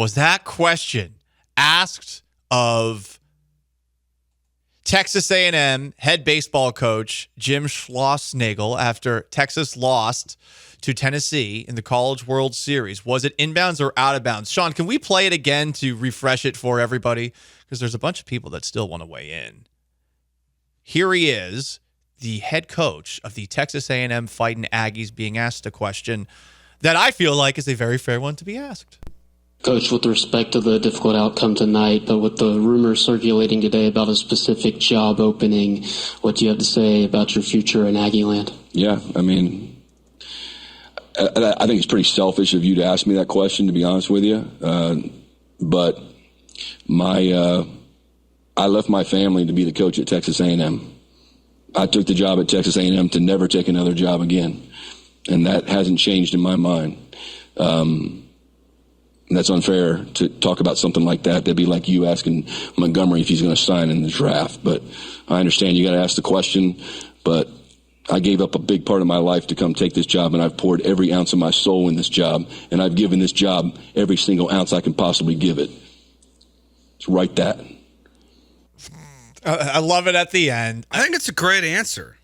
was that question asked of Texas A&M head baseball coach Jim Schlossnagle after Texas lost to Tennessee in the College World Series? Was it inbounds or out of bounds? Sean, can we play it again to refresh it for everybody? Because there's a bunch of people that still want to weigh in. Here he is, the head coach of the Texas A&M Fighting Aggies, being asked a question that I feel like is a very fair one to be asked. Coach, with respect to the difficult outcome tonight, but with the rumors circulating today about a specific job opening, what do you have to say about your future in Aggie land? Yeah, I mean, I think it's pretty selfish of you to ask me that question, to be honest with you. But I left my family to be the coach at Texas A&M. I took the job at Texas A&M to never take another job again, and that hasn't changed in my mind. That's unfair to talk about something like that. That'd be like you asking Montgomery if he's going to sign in the draft. But I understand you got to ask the question. But I gave up a big part of my life to come take this job, and I've poured every ounce of my soul in this job, and I've given this job every single ounce I can possibly give it. So write that. I love it at the end. I think it's a great answer.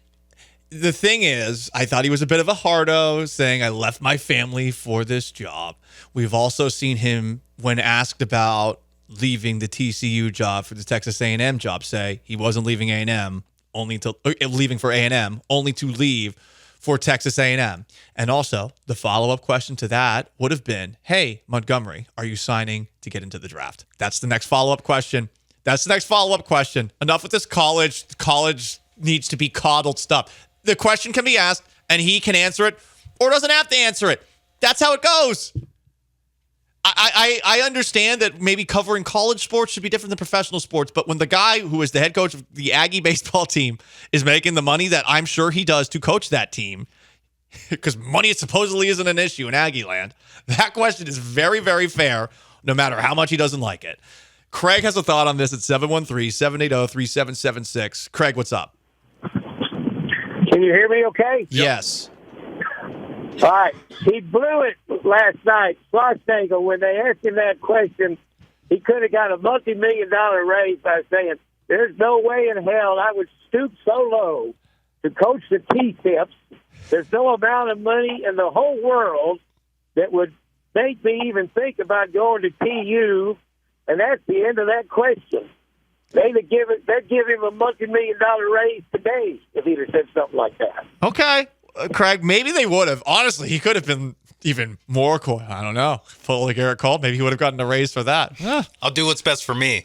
The thing is, I thought he was a bit of a hardo, saying I left my family for this job. We've also seen him, when asked about leaving the TCU job for the Texas A&M job, say he wasn't leaving A&M, leaving for A&M, only to leave for Texas A&M. And also, the follow-up question to that would have been, hey, Montgomery, are you signing to get into the draft? That's the next follow-up question. Enough with this college. College needs to be coddled stuff. The question can be asked, and he can answer it, or doesn't have to answer it. That's how it goes. I understand that maybe covering college sports should be different than professional sports, but when the guy who is the head coach of the Aggie baseball team is making the money that I'm sure he does to coach that team, because money supposedly isn't an issue in Aggie land, that question is very, very fair, no matter how much he doesn't like it. Craig has a thought on this at 713-780-3776. Craig, what's up? Can you hear me okay? Yes. All right. He blew it last night. Schlossnagle, when they asked him that question, he could have got a multi-million-dollar raise by saying, there's no way in hell I would stoop so low to coach the T-Tips. There's no amount of money in the whole world that would make me even think about going to TU, and that's the end of that question. They'd give him a multi-million-dollar raise today if he'd have said something like that. Okay. Craig, maybe they would have. Honestly, he could have been even more cool. I don't know. Full like Garrett Cole, maybe he would have gotten a raise for that. I'll do what's best for me.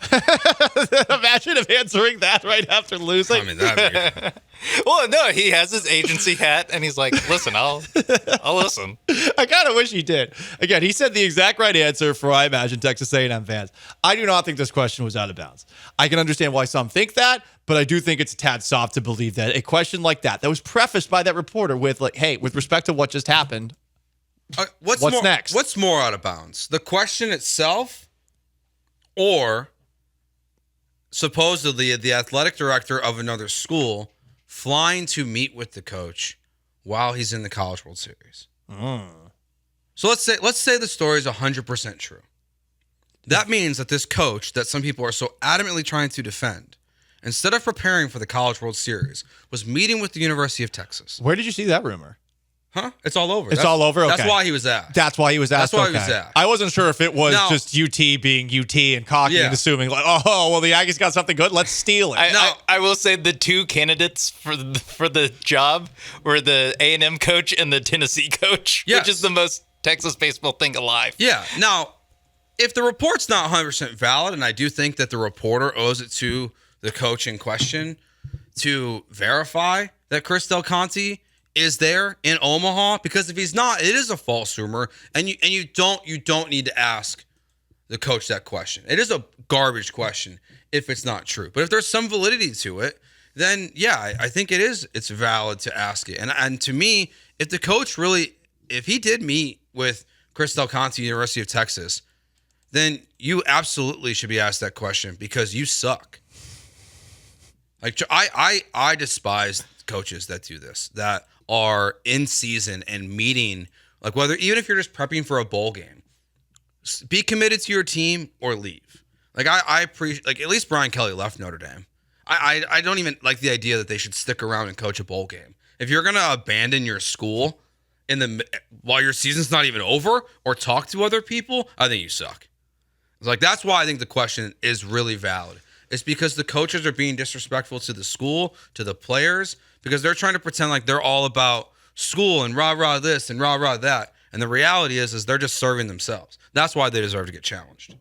Imagine him answering that right after losing. I mean, that'd be... Well, no, he has his agency hat, and he's like, listen, I'll listen. I kind of wish he did. Again, he said the exact right answer for, I imagine, Texas A&M fans. I do not think this question was out of bounds. I can understand why some think that, but I do think it's a tad soft to believe that a question like that was prefaced by that reporter with, like, hey, with respect to what just happened, what's next? What's more out of bounds? The question itself, or supposedly the athletic director of another school flying to meet with the coach while he's in the College World Series? So let's say the story is 100% true. That means that this coach that some people are so adamantly trying to defend, instead of preparing for the College World Series, was meeting with the University of Texas. Where did you see that rumor? Huh? It's all over. It's all over? Okay. That's why he was asked. That's why he was asked. That's why he was asked. I wasn't sure if it was just UT being UT and cocky and assuming, like, oh, well, the Aggies got something good. Let's steal it. I will say the two candidates for the job were the A&M coach and the Tennessee coach, which is the most Texas baseball thing alive. Yeah. Now, if the report's not 100% valid, and I do think that the reporter owes it to the coach in question to verify that Chris Del Conte is there in Omaha, because if he's not, it is a false rumor, and you don't need to ask the coach that question. It is a garbage question if it's not true. But if there's some validity to it, then yeah, I think it's valid to ask it. And to me, if the coach if he did meet with Chris Del Conte, University of Texas, then you absolutely should be asked that question, because you suck. Like, I despise coaches that do this, that are in season and meeting, like, even if you're just prepping for a bowl game, Be committed to your team or leave. Like I appreciate, like at least Brian Kelly left Notre Dame. I don't even like the idea that they should stick around and coach a bowl game. If you're gonna abandon your school while your season's not even over or talk to other people, I think you suck. Like that's why I think the question is really valid. It's because the coaches are being disrespectful to the school, to the players, because they're trying to pretend like they're all about school and rah-rah this and rah-rah that. And the reality is they're just serving themselves. That's why they deserve to get challenged.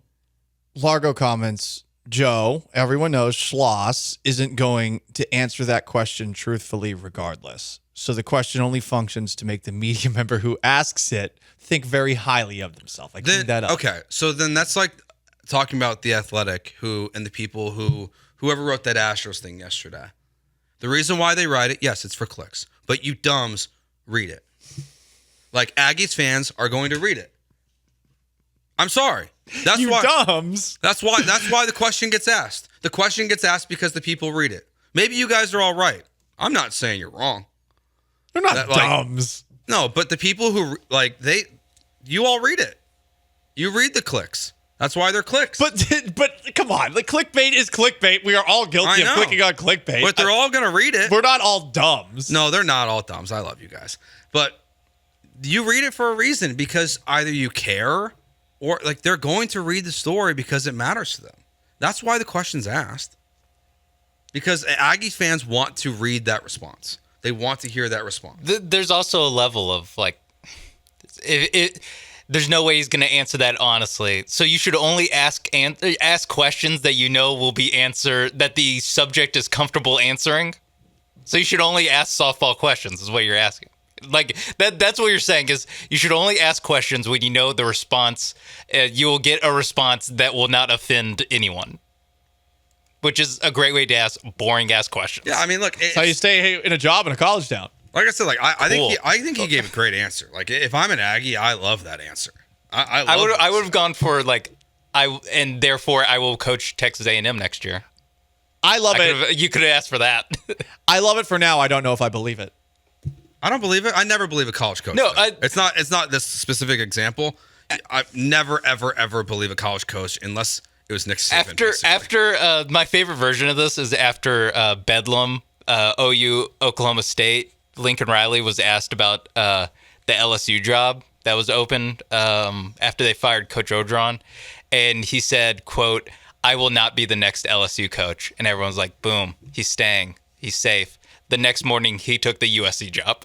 Largo comments, Joe, everyone knows Schloss isn't going to answer that question truthfully regardless. So the question only functions to make the media member who asks it think very highly of themselves. I cleaned that up. Okay, so then that's like talking about The Athletic and the people whoever wrote that Astros thing yesterday. The reason why they write it, yes, it's for clicks. But you dumbs read it. Like Aggies fans are going to read it. I'm sorry. That's you why dumbs. That's why the question gets asked. The question gets asked because the people read it. Maybe you guys are all right. I'm not saying you're wrong. They're not dumbs. No, but the people who you all read it. You read the clicks. That's why they're clicks. But come on, like clickbait is clickbait. We are all guilty of clicking on clickbait. But they're all gonna read it. We're not all dumbs. No, they're not all dumbs. I love you guys. But you read it for a reason because either you care or like they're going to read the story because it matters to them. That's why the question's asked. Because Aggie fans want to read that response. They want to hear that response. There's also a level of like, there's no way he's going to answer that honestly. So you should only ask questions that you know will be answered, that the subject is comfortable answering. So you should only ask softball questions is what you're asking. Like that's what you're saying is you should only ask questions when you know the response. You will get a response that will not offend anyone. Which is a great way to ask boring ass questions. Yeah, I mean, look, that's how you stay in a job in a college town. Like I said, like I think he gave a great answer. Like if I'm an Aggie, I love that answer. I would have gone for like and therefore I will coach Texas A&M next year. I love it. You could have asked for that. I love it for now. I don't know if I believe it. I don't believe it. I never believe a college coach. No, it's not this specific example. I never ever believe a college coach unless it was Nick Saban. After my favorite version of this is after Bedlam, OU, Oklahoma State. Lincoln Riley was asked about the LSU job that was open after they fired Coach Odron, and he said, "quote I will not be the next LSU coach." And everyone's like, "Boom, he's staying. He's safe." The next morning, he took the USC job.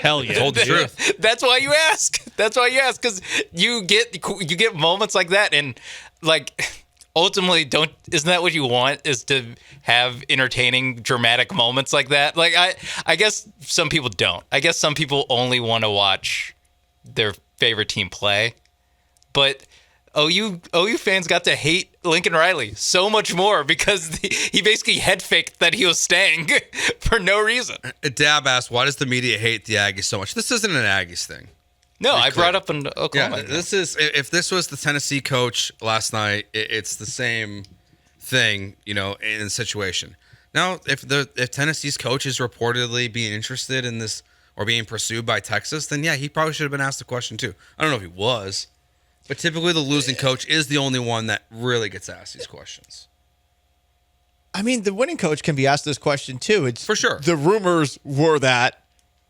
Hell yeah! Told the truth. That's why you ask. That's why you ask, because you get moments like that, and like ultimately, isn't that what you want? Is to have entertaining, dramatic moments like that? Like I guess some people don't. I guess some people only want to watch their favorite team play, but OU fans got to hate Lincoln Riley so much more because he basically head faked that he was staying for no reason. Dab asked, why does the media hate the Aggies so much? This isn't an Aggies thing. No, I brought up in Oklahoma. Yeah, if this was the Tennessee coach last night, it's the same thing, in the situation. Now, if Tennessee's coach is reportedly being interested in this or being pursued by Texas, then yeah, he probably should have been asked the question too. I don't know if he was. But typically the losing coach is the only one that really gets asked these questions. I mean, the winning coach can be asked this question too. It's for sure. The rumors were that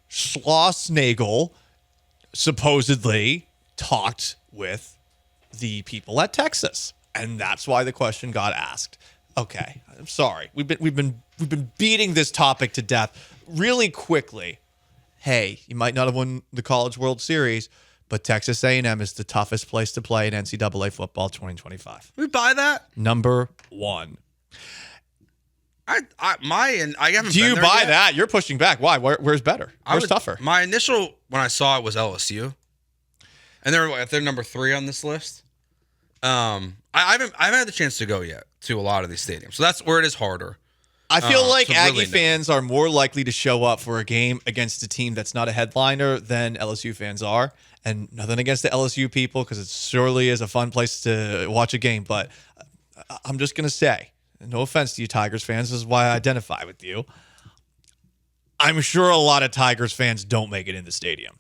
Schlossnagle supposedly talked with the people at Texas, and that's why the question got asked. Okay, I'm sorry. We've been beating this topic to death really quickly. Hey, you might not have won the College World Series, but Texas A&M is the toughest place to play in NCAA football 2025. We buy that? Number one. I haven't. Do you been there buy yet. that? You're pushing back. Why? Where's better? Where's tougher? My initial when I saw it was LSU, and they're number 3 on this list. I haven't had the chance to go yet to a lot of these stadiums, so that's where it is harder. I feel like Aggie fans are more likely to show up for a game against a team that's not a headliner than LSU fans are. And nothing against the LSU people, because it surely is a fun place to watch a game. But I'm just going to say, no offense to you Tigers fans, this is why I identify with you. I'm sure a lot of Tigers fans don't make it in the stadium.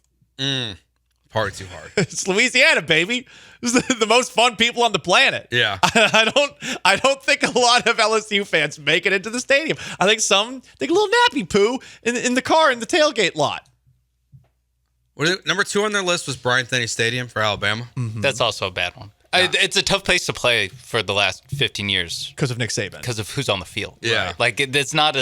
Party too hard. It's Louisiana, baby. This is the most fun people on the planet. Yeah. I don't think a lot of LSU fans make it into the stadium. I think some take a little nappy poo in the car in the tailgate lot. Number 2 on their list was Bryant-Denny Stadium for Alabama. Mm-hmm. That's also a bad one. It's a tough place to play for the last 15 years Because of Nick Saban. because of who's on the field. Yeah. Right? Like it's not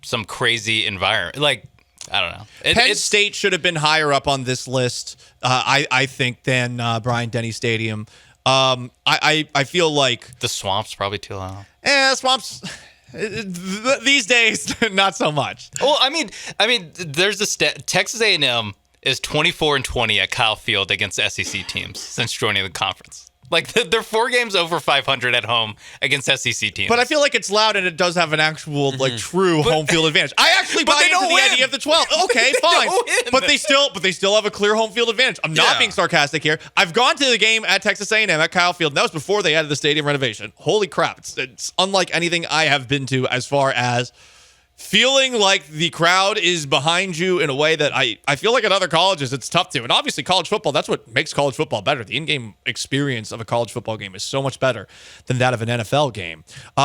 some crazy environment. Like I don't know. Penn State should have been higher up on this list, I think, than Bryant-Denny Stadium. I feel like the Swamp's probably too low. Swamps these days not so much. Well, I mean, there's a Texas A&M is 24-20 at Kyle Field against SEC teams since joining the conference. Like they're 4 games over 500 at home against SEC teams. But I feel like it's loud and it does have an actual true home field advantage. I actually buy into the idea of the 12. Okay, fine. But they still have a clear home field advantage. I'm not being sarcastic here. I've gone to the game at Texas A&M at Kyle Field. And that was before they added the stadium renovation. Holy crap. It's unlike anything I have been to as far as feeling like the crowd is behind you in a way that I feel like at other colleges it's tough to. And obviously college football, that's what makes college football better. The in-game experience of a college football game is so much better than that of an NFL game.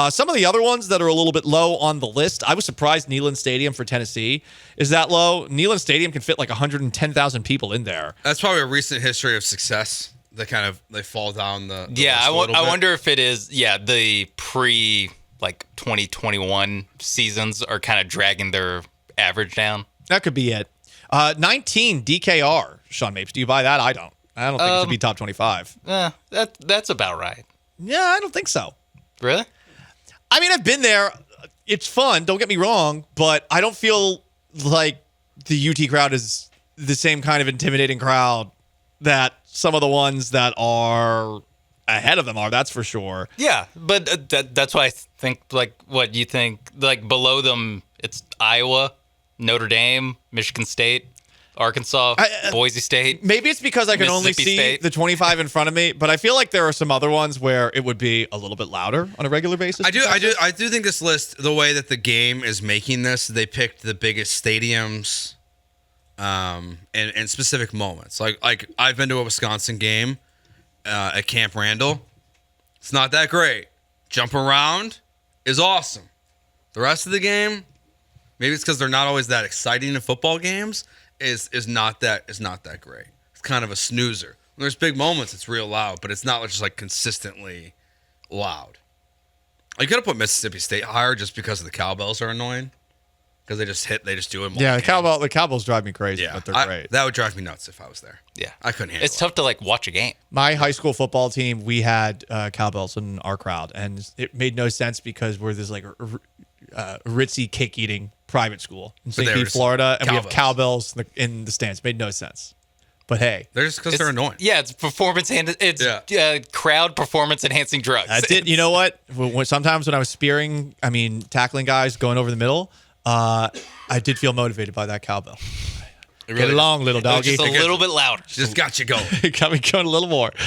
Some of the other ones that are a little bit low on the list, I was surprised Neyland Stadium for Tennessee is that low. Neyland Stadium can fit like 110,000 people in there. That's probably a recent history of success. They fall down the I list a little bit. wonder if it is the pre 2021 seasons are kind of dragging their average down. That could be it. 19 DKR, Sean Mapes. Do you buy that? I don't think it should be top 25. That's about right. Yeah, I don't think so. Really? I mean, I've been there. It's fun. Don't get me wrong, but I don't feel like the UT crowd is the same kind of intimidating crowd that some of the ones that are ahead of them are. That's for sure. Yeah, but that's why I think what you think below them. It's Iowa, Notre Dame, Michigan State, Arkansas, Boise State. Maybe it's because I can only see the 25 in front of me, but I feel like there are some other ones where it would be a little bit louder on a regular basis. I do think this list, the way that the game is making this, they picked the biggest stadiums, and specific moments. Like I've been to a Wisconsin game at Camp Randall. It's not that great. Jump around is awesome. The rest of the game, maybe it's because they're not always that exciting in football games, is not that great. It's kind of a snoozer. When there's big moments, it's real loud, but it's not just like consistently loud. You could have put Mississippi State higher just because the cowbells are annoying. Because they just do it. Yeah, the cowbells drive me crazy, but they're great. That would drive me nuts if I was there. Yeah, I couldn't handle it. It's tough to watch a game. My high school football team, we had cowbells in our crowd, and it made no sense because we're this ritzy cake eating private school in St. Pete, Florida, and we have cowbells in the stands. Made no sense. But hey, they're just because they're annoying. Yeah, it's crowd performance enhancing drugs. I did. You know what? Sometimes when I was tackling guys going over the middle, I did feel motivated by that cowbell. Really Get along, little doggy. Just a little bit louder. Just got you going. Got me going a little more.